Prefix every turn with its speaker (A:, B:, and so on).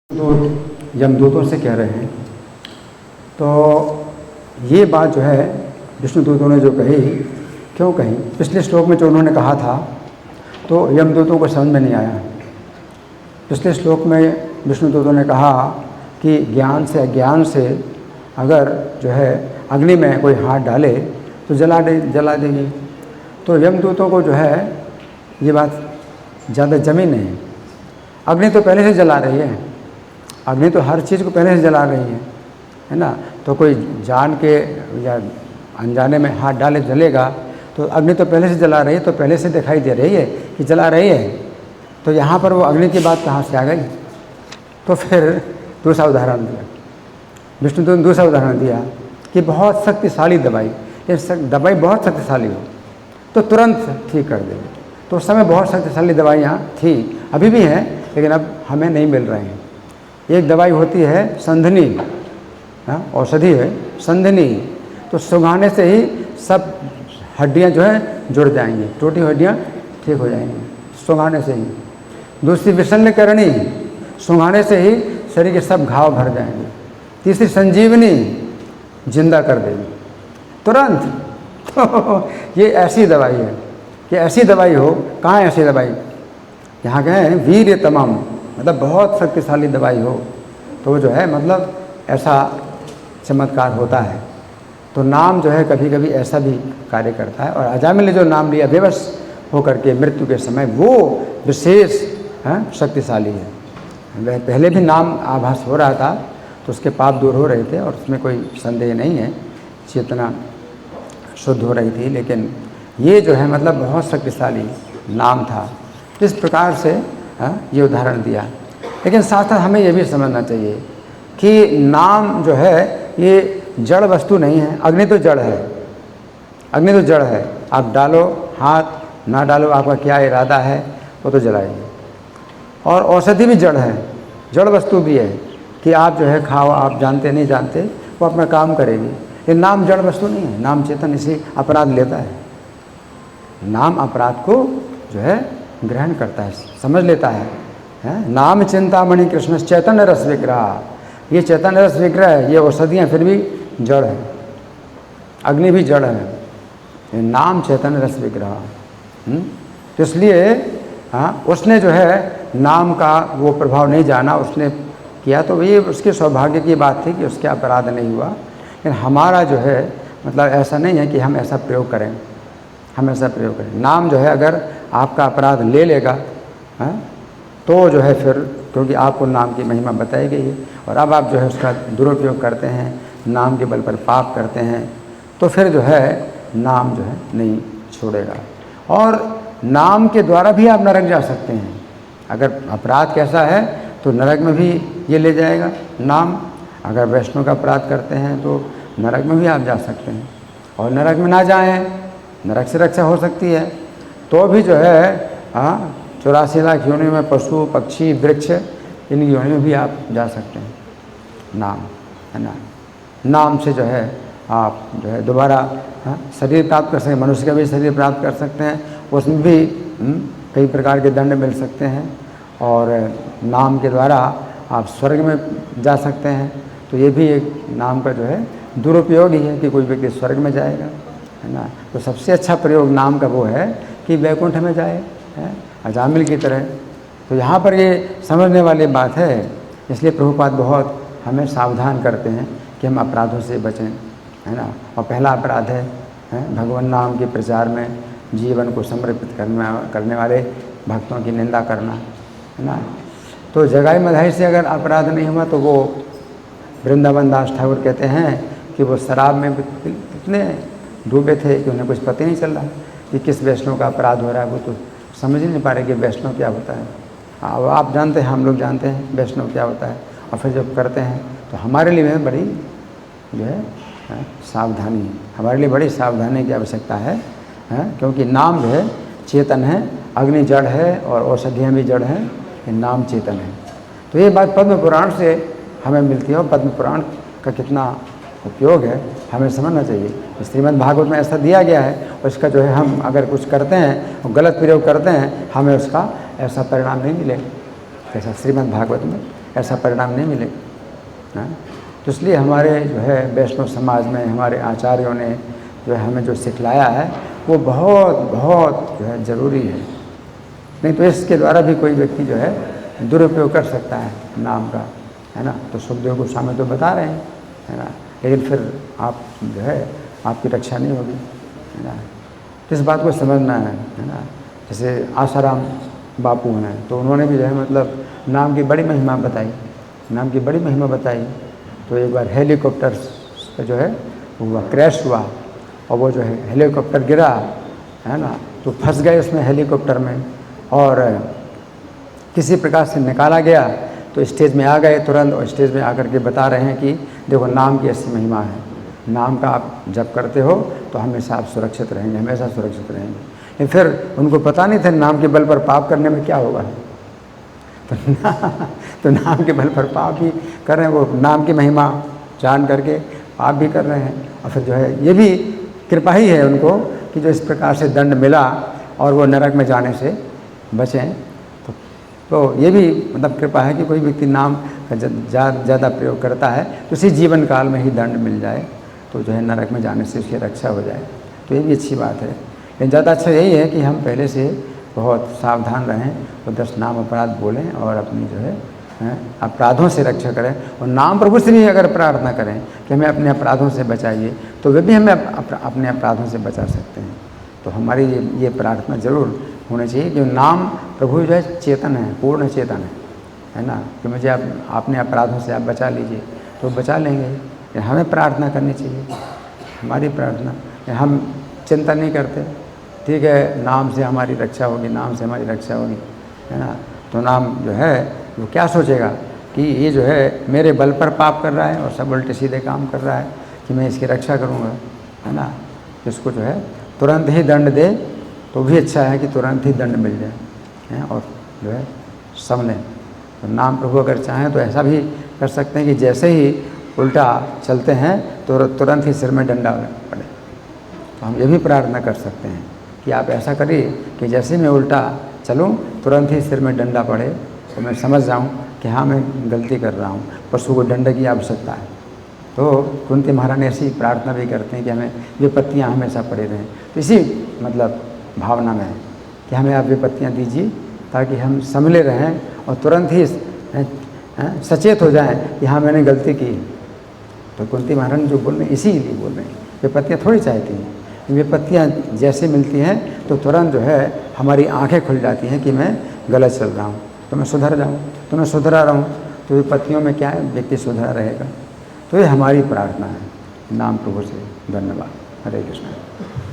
A: तो यमदूतों से कह रहे हैं। तो ये बात जो है विष्णुदूतों ने जो कही, क्यों कही, पिछले श्लोक में जो उन्होंने कहा था तो यमदूतों को समझ में नहीं आया। पिछले श्लोक में विष्णुदूतों ने कहा कि ज्ञान से अज्ञान से अगर जो है अग्नि में कोई हाथ डाले तो जला देगी। तो यमदूतों को जो है ये बात ज़्यादा जमी नहीं। अग्नि तो पहले से जला रही है, अग्नि तो हर चीज़ को पहले से जला रही है ना। तो कोई जान के या अनजाने में हाथ डाले जलेगा तो अग्नि तो पहले से जला रही है, तो पहले से दिखाई दे रही है कि जला रही है। तो यहाँ पर वो अग्नि की बात कहाँ से आ गई। तो फिर दूसरा उदाहरण दिया विष्णुदूत ने, दूसरा उदाहरण दिया कि बहुत शक्तिशाली दवाई, ये दवाई बहुत शक्तिशाली हो तो तुरंत ठीक कर देगी। तो उस समय बहुत शक्तिशाली दवाइयाँ थी, अभी भी हैं, लेकिन अब हमें नहीं मिल रहे हैं। एक दवाई होती है संधिनी, औषधि है संधिनी, तो सुंघाने से ही सब हड्डियां जो है जुड़ जाएंगी, टूटी हड्डियां ठीक हो जाएंगी सुंघाने से ही। दूसरी विषल्यकरणी, सुंघाने से ही शरीर के सब घाव भर जाएंगे। तीसरी संजीवनी, जिंदा कर देगी तुरंत। तो ये ऐसी दवाई है कि ऐसी दवाई हो, कहाँ ऐसी दवाई, यहाँ कहें वीर्य तमाम, मतलब बहुत शक्तिशाली दवाई हो तो जो है मतलब ऐसा चमत्कार होता है। तो नाम जो है कभी कभी ऐसा भी कार्य करता है। और अजामिल ने जो नाम लिया बेबस होकर के मृत्यु के समय, वो विशेष शक्तिशाली है। वह पहले भी नाम आभास हो रहा था तो उसके पाप दूर हो रहे थे और उसमें कोई संदेह नहीं है, चेतना शुद्ध हो रही थी। लेकिन ये जो है मतलब बहुत शक्तिशाली नाम था। इस प्रकार से ये उदाहरण दिया। लेकिन साथ साथ हमें ये भी समझना चाहिए कि नाम जो है ये जड़ वस्तु नहीं है। अग्नि तो जड़ है, अग्नि तो जड़ है। आप डालो हाथ, ना डालो, आपका क्या इरादा है वो तो जलाएगी। और औषधि भी जड़ है, जड़ वस्तु भी है कि आप जो है खाओ, आप जानते नहीं जानते वो अपना काम करेगी। ये नाम जड़ वस्तु नहीं है, नाम चेतन इसी अपराध लेता है। नाम अपराध को जो है ग्रहण करता है, समझ लेता है। नाम चिंतामणि कृष्ण चैतन्य रस विग्रह, ये चैतन्य रस विग्रह है। ये औषधियाँ फिर भी जड़ है, अग्नि भी जड़ है, ये नाम चैतन्य रस विग्रह। तो इसलिए उसने जो है नाम का वो प्रभाव नहीं जाना, उसने किया तो ये उसके सौभाग्य की बात थी कि उसके अपराध नहीं हुआ। लेकिन हमारा जो है मतलब ऐसा नहीं है कि हम ऐसा प्रयोग करें, हम ऐसा प्रयोग करें। नाम जो है अगर आपका अपराध ले लेगा तो जो है फिर, क्योंकि आपको नाम की महिमा बताई गई है और अब आप जो है उसका दुरुपयोग करते हैं, नाम के बल पर पाप करते हैं, तो फिर जो है नाम जो है नहीं छोड़ेगा। और नाम के द्वारा भी आप नरक जा सकते हैं। अगर अपराध कैसा है तो नरक में भी ये ले जाएगा नाम। अगर वैष्णव का अपराध करते हैं तो नरक में भी आप जा सकते हैं। और नरक में ना जाएं, नरक से रक्षा हो सकती है तो भी जो है 84 लाख योनियों में पशु पक्षी वृक्ष, इन योनियों में भी आप जा सकते हैं। नाम है ना, नाम से जो है आप जो है दोबारा शरीर प्राप्त कर सकते हैं, मनुष्य का भी शरीर प्राप्त कर सकते हैं। उसमें भी कई प्रकार के दंड मिल सकते हैं। और नाम के द्वारा आप स्वर्ग में जा सकते हैं। तो ये भी एक नाम का जो है दुरुपयोग ही है कि कोई व्यक्ति स्वर्ग में जाएगा, है ना। तो सबसे अच्छा प्रयोग नाम का वो है कि वैकुंठ में जाए, अजामिल की तरह। तो यहाँ पर ये समझने वाली बात है। इसलिए प्रभुपाद बहुत हमें सावधान करते हैं कि हम अपराधों से बचें, है ना। और पहला अपराध है भगवान नाम के प्रचार में जीवन को समर्पित करने वाले भक्तों की निंदा करना, है ना। तो जगाई मधाई से अगर अपराध नहीं हुआ तो वो वृंदावन दास ठाकुर कहते हैं कि वो शराब में इतने डूबे थे कि उन्हें कुछ पता ही नहीं चल रहा कि किस वैष्णव का अपराध हो रहा है। वो तो समझ ही नहीं पा रहे कि वैष्णव क्या होता है। अब आप जानते हैं, हम लोग जानते हैं वैष्णव क्या होता है। और फिर जब करते हैं तो हमारे लिए बड़ी जो है सावधानी है, हमारे लिए बड़ी सावधानी की आवश्यकता है, क्योंकि नाम जो है चेतन है, अग्नि जड़ है और औषधियाँ भी जड़ हैं, ये नाम चेतन है। तो ये बात पद्म पुराण से हमें मिलती है और पद्म पुराण का कितना उपयोग है हमें समझना चाहिए। श्रीमद् भागवत में ऐसा दिया गया है और इसका जो है हम अगर कुछ करते हैं और गलत प्रयोग करते हैं, हमें उसका ऐसा परिणाम नहीं मिलेगा जैसा श्रीमद् भागवत में ऐसा परिणाम नहीं मिलेगा। हाँ? तो इसलिए हमारे जो है वैष्णव समाज में हमारे आचार्यों ने जो है हमें जो सिखलाया है वो बहुत बहुत जो है ज़रूरी है। नहीं तो इसके द्वारा भी कोई व्यक्ति जो है दुरुपयोग कर सकता है नाम का, है ना। तो सुखदेव गोस्वामी तो बता रहे हैं, है ना, लेकिन फिर आप जो है आपकी रक्षा नहीं होगी, है ना। तो इस बात को समझना है ना। जैसे आसाराम बापू हैं तो उन्होंने भी जो है मतलब नाम की बड़ी महिमा बताई, नाम की बड़ी महिमा बताई। तो एक बार हेलीकॉप्टर से जो है हुआ क्रैश हुआ और वो जो है हेलीकॉप्टर गिरा, है ना, तो फंस गए उसमें हेलीकॉप्टर में और किसी प्रकार से निकाला गया। तो स्टेज में आ गए तुरंत और स्टेज में आकर के बता रहे हैं कि देखो नाम की ऐसी महिमा है, नाम का आप जप करते हो तो हमेशा आप सुरक्षित रहेंगे, हमेशा सुरक्षित रहेंगे। लेकिन फिर उनको पता नहीं था नाम के बल पर पाप करने में क्या होगा। तो नाम के बल पर पाप भी कर रहे हैं, वो नाम की महिमा जान करके पाप भी कर रहे हैं। और फिर जो है ये भी कृपा ही है उनको कि जो इस प्रकार से दंड मिला और वो नरक में जाने से बचें। तो ये भी मतलब कृपा है कि कोई व्यक्ति नाम का ज़्यादा प्रयोग करता है तो उसी जीवन काल में ही दंड मिल जाए तो जो है नरक में जाने से उसकी रक्षा हो जाए। तो ये भी अच्छी बात है। लेकिन ज़्यादा अच्छा यही है कि हम पहले से बहुत सावधान रहें और 10 नाम अपराध बोलें और अपनी जो है अपराधों से रक्षा करें। और नाम प्रभु से भी अगर प्रार्थना करें कि हमें अपने अपराधों से बचाइए तो वे भी हमें अपने अपराधों से बचा सकते हैं। तो हमारी ये प्रार्थना जरूर होनी चाहिए कि नाम प्रभु जो है चेतन है, पूर्ण चेतन है ना, कि मुझे अपने अपराधों से आप बचा लीजिए तो बचा लेंगे। हमें प्रार्थना करनी चाहिए, हमारी प्रार्थना। हम चिंता नहीं करते, ठीक है नाम से हमारी रक्षा होगी, नाम से हमारी रक्षा होगी, है ना। तो नाम जो है वो क्या सोचेगा कि ये जो है मेरे बल पर पाप कर रहा है और सब उल्टे सीधे काम कर रहा है कि मैं इसकी रक्षा करूँगा, है ना। इसको जो है तुरंत ही दंड दे तो भी अच्छा है कि तुरंत ही दंड मिल जाए, हैं, और जो है समझ लें। तो नाम प्रभु अगर चाहें तो ऐसा भी कर सकते हैं कि जैसे ही उल्टा चलते हैं तो तुरंत ही सिर में डंडा पड़े। तो हम ये भी प्रार्थना कर सकते हैं कि आप ऐसा करिए कि जैसे मैं उल्टा चलूँ तुरंत ही सिर में डंडा पड़े तो मैं समझ जाऊँ कि हाँ मैं गलती कर रहा हूँ, पशु को दंड की आवश्यकता है। तो कुंती महारानी ऐसी प्रार्थना भी करते हैं कि हमें विपत्तियाँ हमेशा पड़े रहें। तो इसी मतलब भावना में है कि हमें आप विपत्तियाँ दीजिए ताकि हम संभले रहें और तुरंत ही सचेत हो जाएं कि हाँ मैंने गलती की। तो कुंती महारानी जो बोल रहे हैं इसीलिए बोल रहे हैं, विपत्तियाँ थोड़ी चाहती हैं। विपत्तियाँ जैसे मिलती हैं तो तुरंत जो है हमारी आंखें खुल जाती हैं कि मैं गलत चल रहा हूँ, तो मैं सुधर जाऊँ, तो मैं सुधरा रहूँ। तो विपत्तियों में क्या है, व्यक्ति सुधरा रहेगा। तो ये हमारी प्रार्थना है। नाम प्रभु से धन्यवाद। हरे कृष्ण।